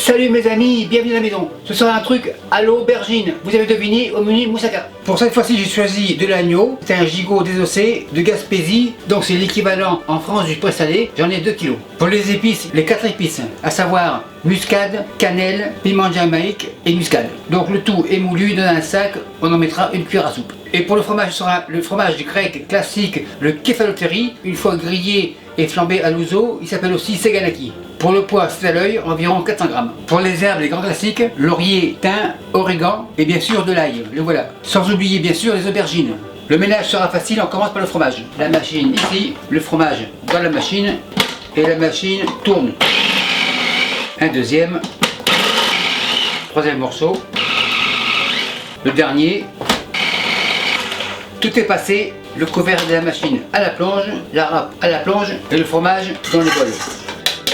Salut mes amis, bienvenue à la maison. Ce sera un truc à l'aubergine. Vous avez deviné, au menu moussaka. Pour cette fois-ci, j'ai choisi de l'agneau. C'est un gigot désossé de Gaspésie. Donc c'est l'équivalent en France du pois salé. J'en ai 2 kilos. Pour les épices, les 4 épices, à savoir muscade, cannelle, piment de Jamaïque et muscade. Donc le tout est moulu dans un sac. On en mettra une cuillère à soupe. Et pour le fromage, ce sera le fromage grec classique, le kefalotteri, une fois grillé et flambé à l'ouzo. Il s'appelle aussi seganaki. Pour le poids, c'est à l'œil, environ 400 grammes. Pour les herbes, les grands classiques, laurier, thym, origan et bien sûr de l'ail. Le voilà. Sans oublier bien sûr les aubergines. Le ménage sera facile, on commence par le fromage. La machine ici, le fromage dans la machine et la machine tourne. Un deuxième, troisième morceau, le dernier. Tout est passé, le couvert de la machine à la plonge, la râpe à la plonge et le fromage dans le bol.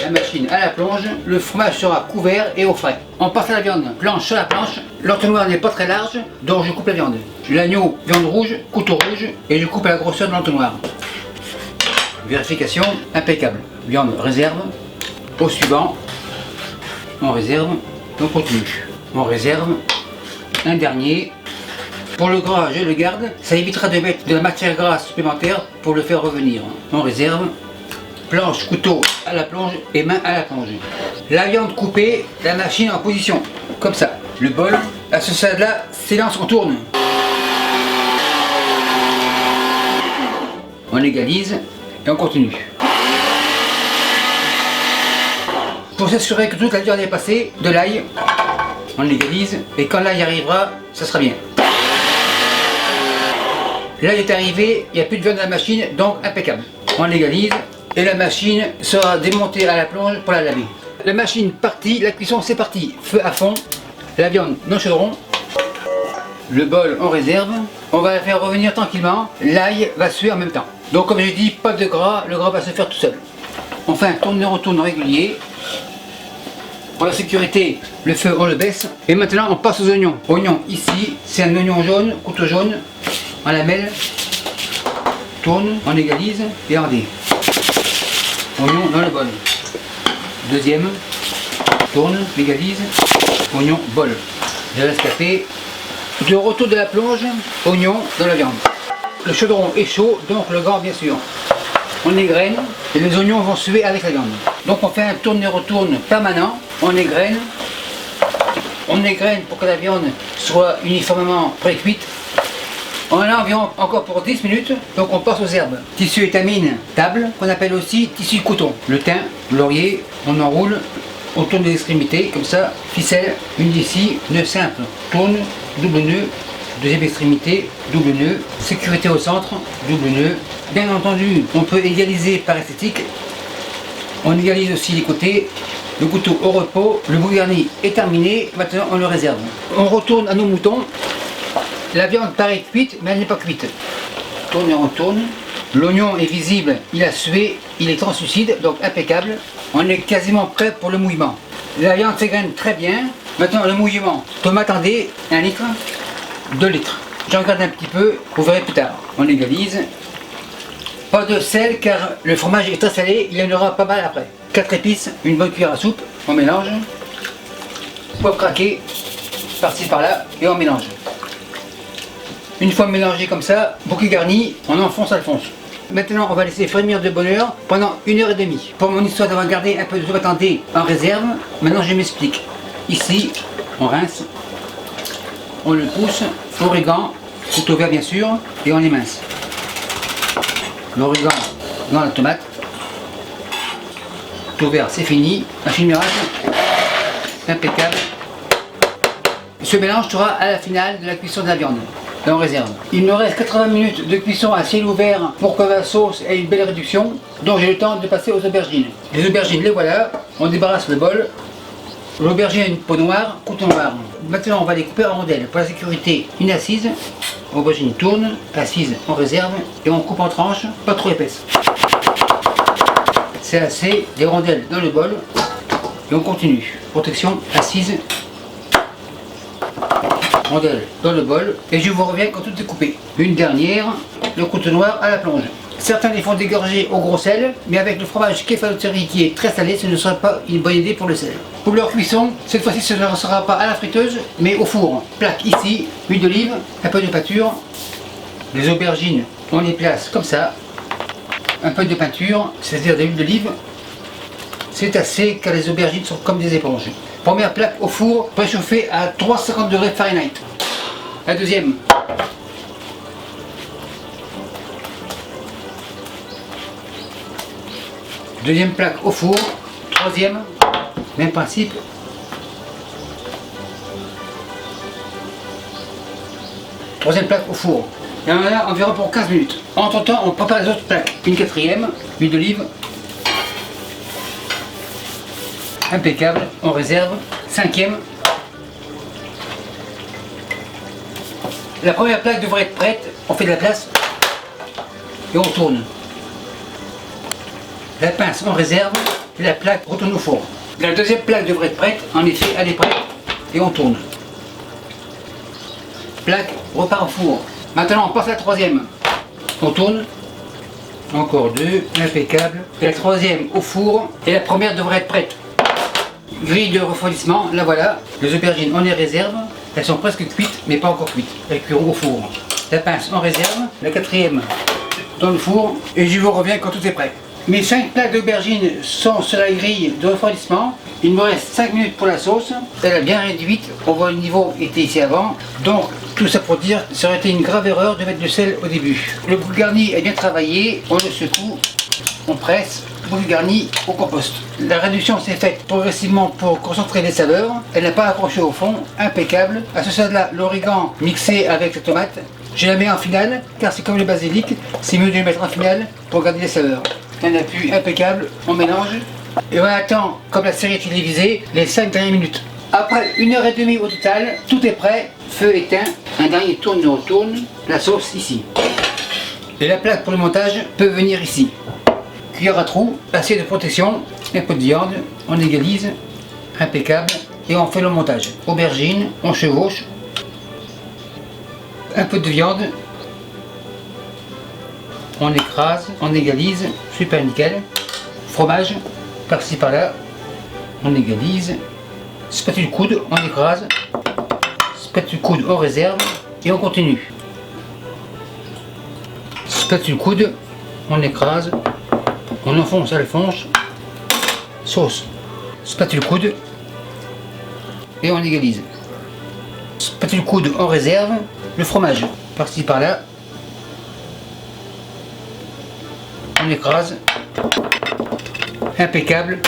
La machine à la plonge, le fromage sera couvert et au frais. On passe à la viande, planche sur la planche. L'entonnoir n'est pas très large, donc je coupe la viande. L'agneau, viande rouge, couteau rouge, et je coupe à la grosseur de l'entonnoir. Vérification impeccable. Viande réserve. Au suivant, on réserve, on continue. On réserve. Un dernier. Pour le gras, je le garde. Ça évitera de mettre de la matière grasse supplémentaire pour le faire revenir. On réserve. Planche, couteau à la plonge et main à la plonge. La viande coupée, la machine en position, comme ça. Le bol, à ce stade-là, silence, on tourne. On égalise et on continue. Pour s'assurer que toute la viande est passée, de l'ail, on égalise et quand l'ail arrivera, ça sera bien. L'ail est arrivé, il n'y a plus de viande dans la machine, donc impeccable. On égalise. Et la machine sera démontée à la plonge pour la laver. La machine partie, la cuisson c'est parti. Feu à fond, la viande dans le chaudron, le bol on réserve. On va la faire revenir tranquillement, l'ail va suer en même temps. Donc comme j'ai dit, pas de gras, le gras va se faire tout seul. On fait un tourne-retourne régulier. Pour la sécurité, le feu on le baisse. Et maintenant on passe aux oignons. Oignon ici, c'est un oignon jaune, couteau jaune, on lamelle, tourne, on égalise et on dé. Oignon dans le bol. Deuxième, tourne, égalise, oignon, bol. Je laisse taper. De retour de la plonge, oignon dans la viande. Le chaudron est chaud, donc le gras bien sûr. On égrène et les oignons vont suer avec la viande. Donc on fait un tourne et retourne permanent. On égrène pour que la viande soit uniformément pré-cuite. On a environ encore pour 10 minutes, donc on passe aux herbes. Tissu étamine, table, qu'on appelle aussi tissu coton. Le thym, laurier, on enroule, on tourne les extrémités, comme ça, ficelle, une ici, nœud simple. Tourne, double nœud, deuxième extrémité, double nœud, sécurité au centre, double nœud. Bien entendu, on peut égaliser par esthétique. On égalise aussi les côtés. Le couteau au repos, le bout garni est terminé, maintenant on le réserve. On retourne à nos moutons. La viande paraît cuite, mais elle n'est pas cuite. Tourne et on tourne. L'oignon est visible, il a sué, il est translucide, donc impeccable. On est quasiment prêt pour le mouillement. La viande s'égrène très bien. Maintenant le mouillement. Tomate en dés, 1 litre, 2 litres. J'en garde un petit peu, vous verrez plus tard. On égalise. Pas de sel car le fromage est très salé, il y en aura pas mal après. 4 épices, une bonne cuillère à soupe, on mélange. Poivre craqué, par-ci par-là, et on mélange. Une fois mélangé comme ça, bouquet garni, on enfonce Alphonse. Maintenant on va laisser frémir de bonne heure pendant 1h30. Pour mon histoire d'avoir gardé un peu de tomate en dés en réserve, maintenant je m'explique. Ici, on rince, on le pousse, origan, couteau vert bien sûr, et on émince. L'origan dans la tomate. Couteau vert c'est fini, machine miracle, impeccable. Ce mélange sera à la finale de la cuisson de la viande. Et on réserve. Il me reste 80 minutes de cuisson à ciel ouvert pour que la sauce ait une belle réduction. Donc j'ai le temps de passer aux aubergines. Les aubergines, les voilà. On débarrasse le bol. L'aubergine a une peau noire, couteau noir. Maintenant on va les couper en rondelles. Pour la sécurité, une assise. Aubergine tourne, assise on réserve. Et on coupe en tranches, pas trop épaisses. C'est assez, des rondelles dans le bol. Et on continue. Protection, assise. Rondelle dans le bol et je vous reviens quand tout est coupé. Une dernière, le couteau noir à la plonge. Certains les font dégorger au gros sel, mais avec le fromage Kefalotteri qui est très salé, ce ne sera pas une bonne idée pour le sel. Pour leur cuisson, cette fois-ci ce ne sera pas à la friteuse, mais au four. Plaque ici, huile d'olive, un peu de peinture. Les aubergines, on les place comme ça. Un peu de peinture, c'est-à-dire de l'huile d'olive. C'est assez car les aubergines sont comme des éponges. Première plaque au four, préchauffée à 350 degrés Fahrenheit. La deuxième. Deuxième plaque au four. Troisième, même principe. Troisième plaque au four. Et on en a environ pour 15 minutes. Entre temps, on prépare les autres plaques. Une quatrième, huile d'olive. Impeccable, on réserve. Cinquième. La première plaque devrait être prête. On fait de la place et on tourne. La pince on réserve et la plaque retourne au four. La deuxième plaque devrait être prête. En effet, elle est prête et on tourne. Plaque repart au four. Maintenant on passe à la troisième. On tourne. Encore deux. Impeccable. Et la troisième au four et la première devrait être prête. Grille de refroidissement, la voilà. Les aubergines on les réserve. Elles sont presque cuites mais pas encore cuites. Elles cuiront au four. La pince en réserve. La quatrième dans le four et je vous reviens quand tout est prêt. Mes 5 plaques d'aubergines sont sur la grille de refroidissement. Il me reste 5 minutes pour la sauce. Elle est bien réduite. On voit le niveau était ici avant. Donc tout ça pour dire, ça aurait été une grave erreur de mettre du sel au début. Le bout garni est bien travaillé. On le secoue, on presse. Bout garni au compost. La réduction s'est faite progressivement pour concentrer les saveurs. Elle n'a pas accroché au fond. Impeccable. À ce stade-là, l'origan mixé avec la tomate. Je la mets en finale, car c'est comme le basilic, c'est mieux de le mettre en finale pour garder les saveurs. Un appui impeccable, on mélange et on attend, comme la série télévisée, les 5 dernières minutes. Après 1h30 au total, tout est prêt, feu éteint, un dernier tourne et retourne, la sauce ici. Et la plaque pour le montage peut venir ici. Cuillère à trous, assiette de protection, un peu de viande, on égalise, impeccable, et on fait le montage. Aubergine, on chevauche, un peu de viande, on écrase, on égalise, super nickel. Fromage, par-ci par-là, on égalise. Spatule coude, on écrase. Spatule coude, on réserve et on continue. Spatule coude, on écrase, on enfonce, Alphonse. Sauce, spatule coude et on égalise. Spatule coude, on réserve. Le fromage, par-ci par-là, on écrase, impeccable.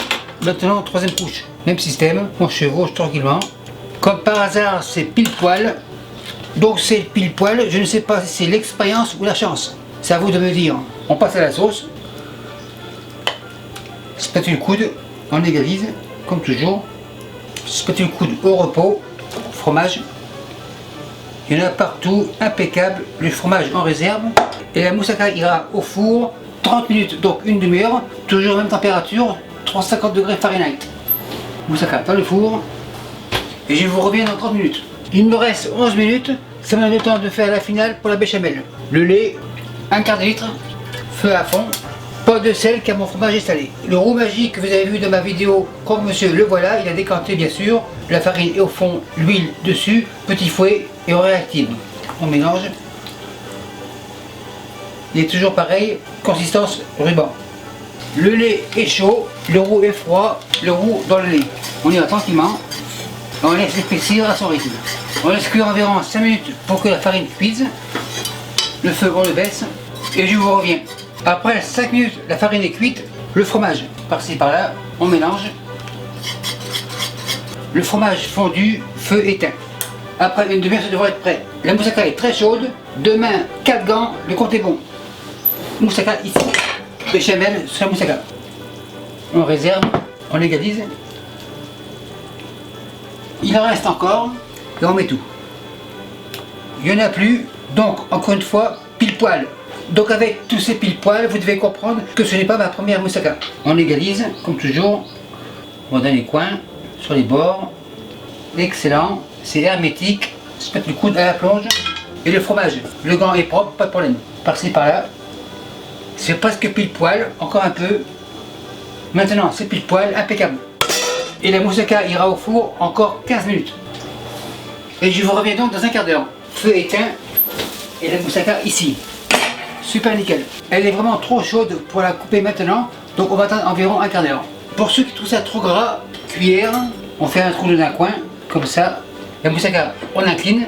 Maintenant, troisième couche, même système, on chevauche tranquillement. Comme par hasard, c'est pile poil. Donc c'est pile poil, je ne sais pas si c'est l'expérience ou la chance. C'est à vous de me dire. On passe à la sauce. Spatule coude, on égalise, comme toujours. Spatule coude au repos, fromage. Il y en a partout, impeccable, le fromage en réserve. Et la moussaka ira au four 30 minutes, donc une demi-heure, toujours même température, 350 degrés Fahrenheit. Moussaka dans le four. Et je vous reviens dans 30 minutes. Il me reste 11 minutes, ça me donne le temps de faire la finale pour la béchamel. Le lait, un quart de litre, feu à fond. Pas de sel car mon fromage est salé. Le roux magique que vous avez vu dans ma vidéo, croque monsieur, le voilà, il a décanté bien sûr. La farine est au fond, l'huile dessus, petit fouet et on réactive. On mélange. Il est toujours pareil, consistance ruban. Le lait est chaud, le roux est froid, le roux dans le lait. On y va tranquillement. On laisse épaissir à son rythme. On laisse cuire environ 5 minutes pour que la farine cuise. Le feu on le baisse et je vous reviens. Après 5 minutes, la farine est cuite, le fromage par-ci par-là, on mélange. Le fromage fondu, feu éteint. Après une demi-heure, ça devrait être prêt. La moussaka est très chaude, demain 4 gants, le compte est bon. Moussaka ici, béchamel sur la moussaka. On réserve, on égalise. Il en reste encore et on met tout. Il n'y en a plus, donc encore une fois, pile poil. Donc avec tous ces pile poil, vous devez comprendre que ce n'est pas ma première moussaka. On égalise, comme toujours, on va dans les coins, sur les bords. Excellent, c'est hermétique, spatule coude à la plonge. Et le fromage, le gant est propre, pas de problème. Par-ci par-là, C'est presque pile poil, encore un peu. Maintenant, c'est pile poil, impeccable. Et la moussaka ira au four encore 15 minutes. Et je vous reviens donc dans un quart d'heure. Feu éteint et la moussaka ici. Super nickel. Elle est vraiment trop chaude pour la couper maintenant, donc on va attendre environ un quart d'heure. Pour ceux qui trouvent ça trop gras, cuillère, on fait un trou dans un coin, comme ça. La moussaka, on incline,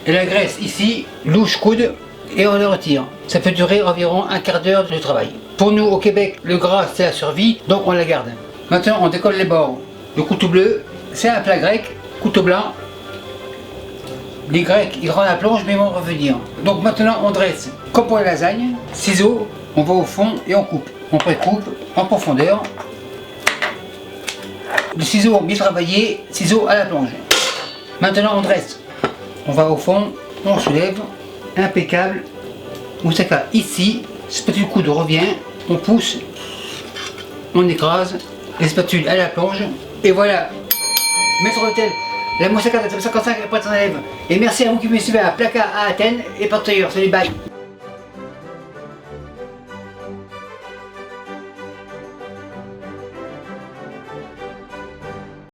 et la graisse ici, louche coude, et on le retire. Ça peut durer environ un quart d'heure de travail. Pour nous au Québec, le gras c'est la survie, donc on la garde. Maintenant on décolle les bords. Le couteau bleu, c'est un plat grec, couteau blanc. Les Grecs, ils rendent la plonge mais ils vont revenir. Donc maintenant on dresse comme pour la lasagne, ciseaux, on va au fond et on coupe. On précoupe en profondeur. Le ciseau bien travaillé, ciseaux à la plonge. Maintenant on dresse. On va au fond, on soulève, impeccable. Moussaka ici, spatule coude revient, on pousse, on écrase, les spatules à la plonge. Et voilà, maître d'hôtel, la moussaka de 55 est prête en élève. Et merci à vous qui me suivez à Plaka à Athènes et par ailleurs. Salut, bye.